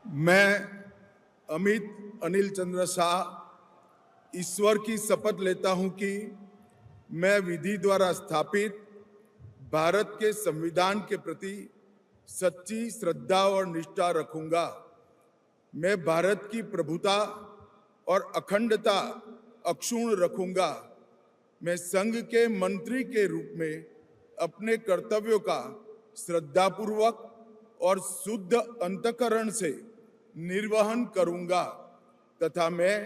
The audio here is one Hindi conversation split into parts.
मैं अमित अनिल चंद्र शाह ईश्वर की शपथ लेता हूं कि मैं विधि द्वारा स्थापित भारत के संविधान के प्रति सच्ची श्रद्धा और निष्ठा रखूंगा। मैं भारत की प्रभुता और अखंडता अक्षुण्ण रखूंगा। मैं संघ के मंत्री के रूप में अपने कर्तव्यों का श्रद्धापूर्वक और शुद्ध अंतःकरण से निर्वहन करूंगा तथा मैं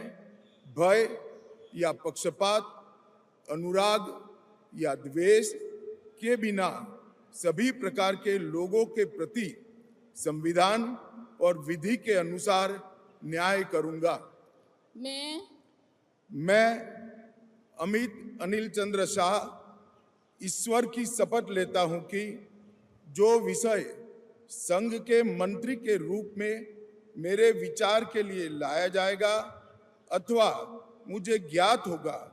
भय या पक्षपात, अनुराग या द्वेष के बिना सभी प्रकार के लोगों के प्रति संविधान और विधि के अनुसार न्याय करूंगा। मैं अमित अनिल चंद्र शाह ईश्वर की शपथ लेता हूं कि जो विषय संघ के मंत्री के रूप में मेरे विचार के लिए लाया जाएगा अथवा मुझे ज्ञात होगा,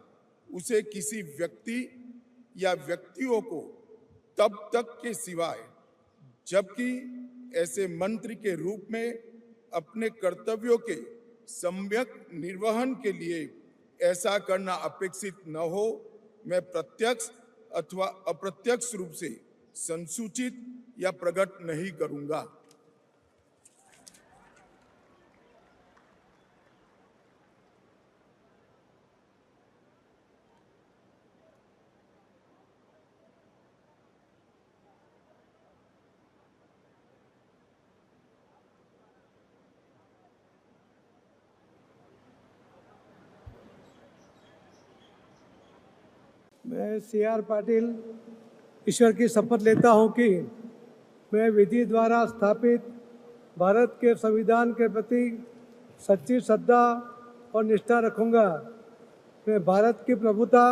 उसे किसी व्यक्ति या व्यक्तियों को तब तक के सिवाय जबकि ऐसे मंत्री के रूप में अपने कर्तव्यों के सम्यक निर्वहन के लिए ऐसा करना अपेक्षित न हो, मैं प्रत्यक्ष अथवा अप्रत्यक्ष रूप से संसूचित या प्रकट नहीं करूंगा। मैं CR पाटिल ईश्वर की शपथ लेता हूं कि मैं विधि द्वारा स्थापित भारत के संविधान के प्रति सच्ची श्रद्धा और निष्ठा रखूंगा। मैं भारत की प्रभुता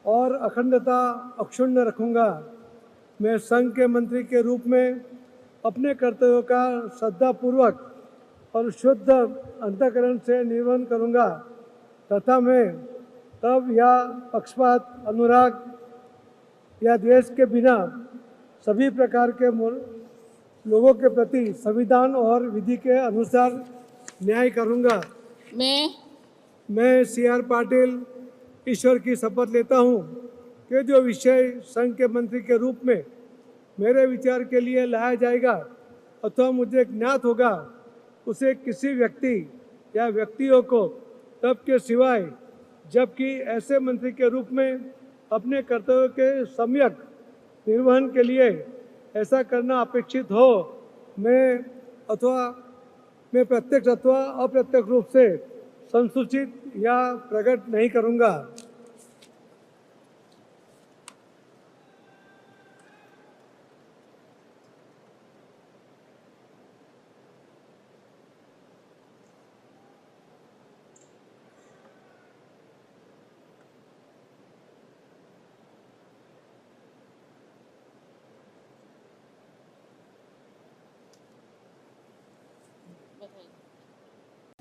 और अखंडता अक्षुण्ण रखूंगा। मैं संघ के मंत्री के रूप में अपने कर्तव्यों का श्रद्धापूर्वक और शुद्ध अंतःकरण से निर्वहन करूंगा तथा मैं तब या पक्षपात, अनुराग या द्वेष के बिना सभी प्रकार के लोगों के प्रति संविधान और विधि के अनुसार न्याय करूंगा। मैं CR पाटिल ईश्वर की शपथ लेता हूं कि जो विषय संघ के मंत्री के रूप में मेरे विचार के लिए लाया जाएगा अथवा मुझे ज्ञात होगा, उसे किसी व्यक्ति या व्यक्तियों को तब के सिवाय जबकि ऐसे मंत्री के रूप में अपने कर्तव्यों के सम्यक निर्वहन के लिए ऐसा करना अपेक्षित हो, मैं प्रत्यक्ष अथवा अप्रत्यक्ष रूप से संसूचित या प्रकट नहीं करूंगा।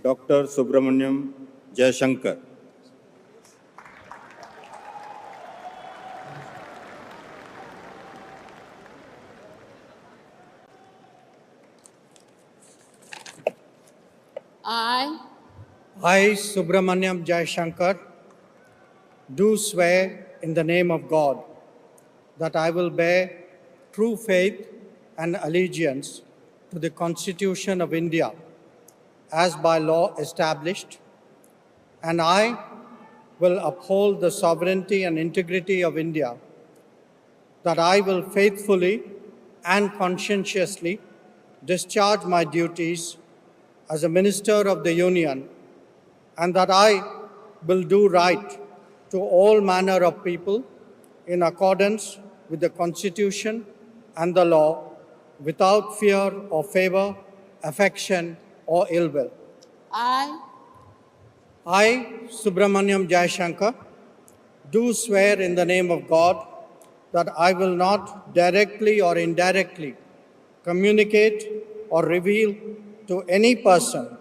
Doctor Subramaniam Jayashankar. I, Subramaniam Jayashankar, do swear in the name of God that I will bear true faith and allegiance to the Constitution of India as by law established, and I will uphold the sovereignty and integrity of India, that I will faithfully and conscientiously discharge my duties as a Minister of the Union, and that I will do right to all manner of people in accordance with the Constitution and the law, without fear or favor, affection or ill will. I, Subramaniam Jayashankar, do swear in the name of God that I will not directly or indirectly communicate or reveal to any person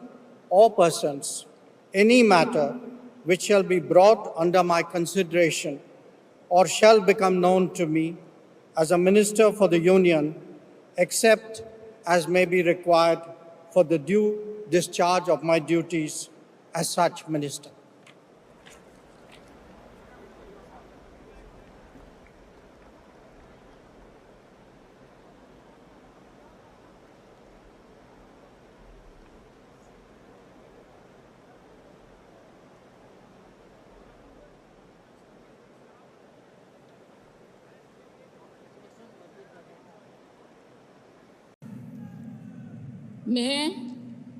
or persons any matter which shall be brought under my consideration or shall become known to me as a Minister for the Union, except as may be required for the due discharge of my duties as such minister.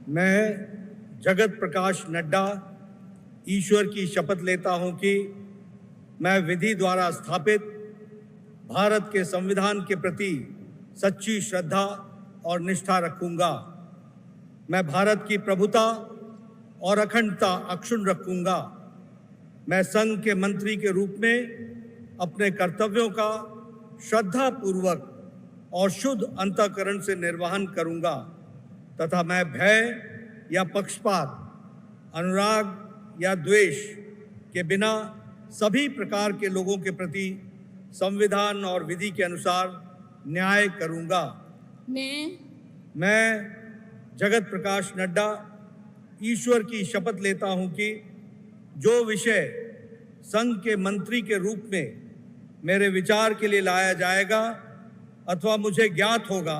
मैं जगत प्रकाश नड्डा ईश्वर की शपथ लेता हूं कि मैं विधि द्वारा स्थापित भारत के संविधान के प्रति सच्ची श्रद्धा और निष्ठा रखूंगा। मैं भारत की प्रभुता और अखंडता अक्षुण्ण रखूंगा। मैं संघ के मंत्री के रूप में अपने कर्तव्यों का श्रद्धापूर्वक और शुद्ध अंतःकरण से निर्वहन करूंगा तथा मैं भय या पक्षपात, अनुराग या द्वेष के बिना सभी प्रकार के लोगों के प्रति संविधान और विधि के अनुसार न्याय करूंगा। मैं जगत प्रकाश नड्डा ईश्वर की शपथ लेता हूं कि जो विषय संघ के मंत्री के रूप में मेरे विचार के लिए लाया जाएगा अथवा मुझे ज्ञात होगा,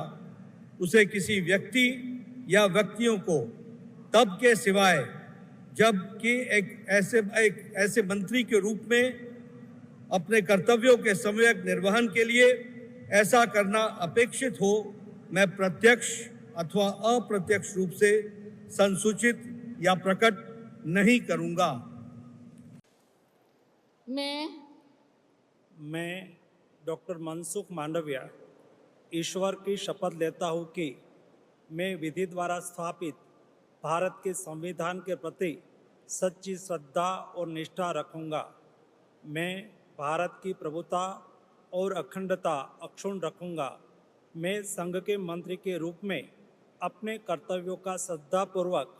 उसे किसी व्यक्ति या व्यक्तियों को तब के सिवाय जबकि एक ऐसे मंत्री के रूप में अपने कर्तव्यों के सम्यक निर्वहन के लिए ऐसा करना अपेक्षित हो, मैं प्रत्यक्ष अथवा अप्रत्यक्ष रूप से संसूचित या प्रकट नहीं करूंगा। मैं डॉक्टर मनसुख मांडविया ईश्वर की शपथ लेता हूँ कि मैं विधि द्वारा स्थापित भारत के संविधान के प्रति सच्ची श्रद्धा और निष्ठा रखूंगा। मैं भारत की प्रभुता और अखंडता अक्षुण्ण रखूंगा। मैं संघ के मंत्री के रूप में अपने कर्तव्यों का श्रद्धापूर्वक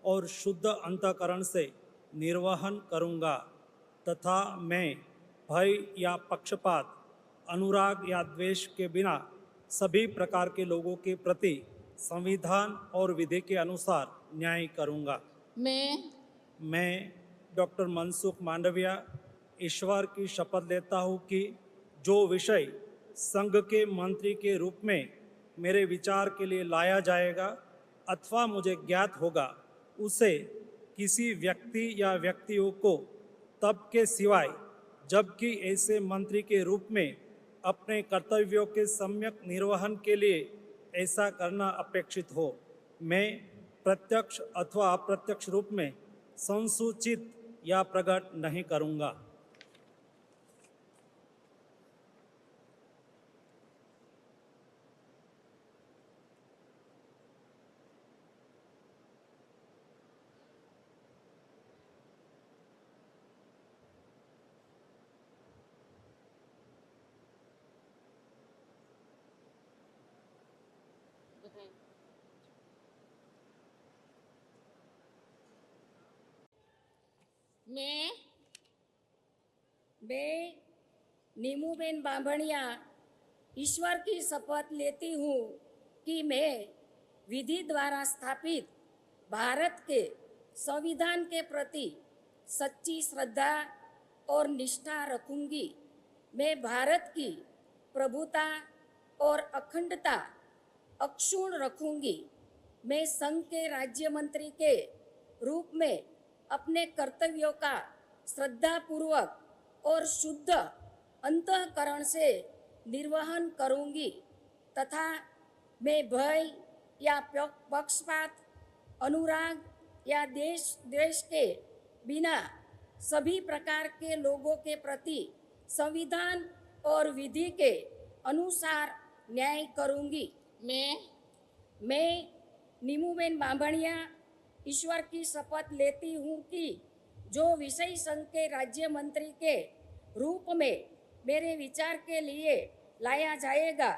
और शुद्ध अंतःकरण से निर्वहन करूंगा तथा मैं भय या पक्षपात, अनुराग या द्वेष के बिना सभी प्रकार के लोगों के प्रति संविधान और विधि के अनुसार न्याय करूंगा। मैं डॉक्टर मनसुख मांडविया ईश्वर की शपथ लेता हूं कि जो विषय संघ के मंत्री के रूप में मेरे विचार के लिए लाया जाएगा अथवा मुझे ज्ञात होगा, उसे किसी व्यक्ति या व्यक्तियों को तब के सिवाय जबकि ऐसे मंत्री के रूप में अपने कर्तव्यों के सम्यक निर्वहन के लिए ऐसा करना अपेक्षित हो, मैं प्रत्यक्ष अथवा अप्रत्यक्ष रूप में संसूचित या प्रकट नहीं करूंगा। मैं नीमूबेन बांभणिया ईश्वर की शपथ लेती हूँ कि मैं विधि द्वारा स्थापित भारत के संविधान के प्रति सच्ची श्रद्धा और निष्ठा रखूंगी। मैं भारत की प्रभुता और अखंडता अक्षुण्ण रखूंगी। मैं संघ के राज्य मंत्री के रूप में अपने कर्तव्यों का श्रद्धापूर्वक और शुद्ध अंतःकरण से निर्वहन करूंगी तथा मैं भय या पक्षपात, अनुराग या द्वेष के बिना सभी प्रकार के लोगों के प्रति संविधान और विधि के अनुसार न्याय करूंगी। मैं नीमूबेन बांभणिया ईश्वर की शपथ लेती हूँ कि जो विषय संघ के राज्य मंत्री के रूप में मेरे विचार के लिए लाया जाएगा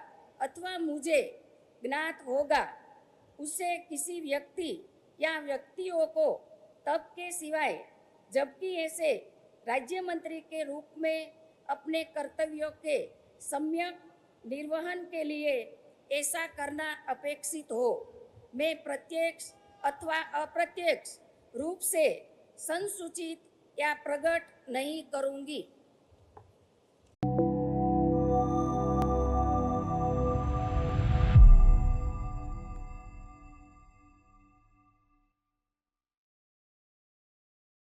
अथवा मुझे ज्ञात होगा, उसे किसी व्यक्ति या व्यक्तियों को तब के सिवाय जबकि ऐसे राज्य मंत्री के रूप में अपने कर्तव्यों के सम्यक निर्वहन के लिए ऐसा करना अपेक्षित हो। मैं प्रत्यक्ष अथवा अप्रत्यक्ष रूप से संसूचित या प्रकट नहीं करूंगी।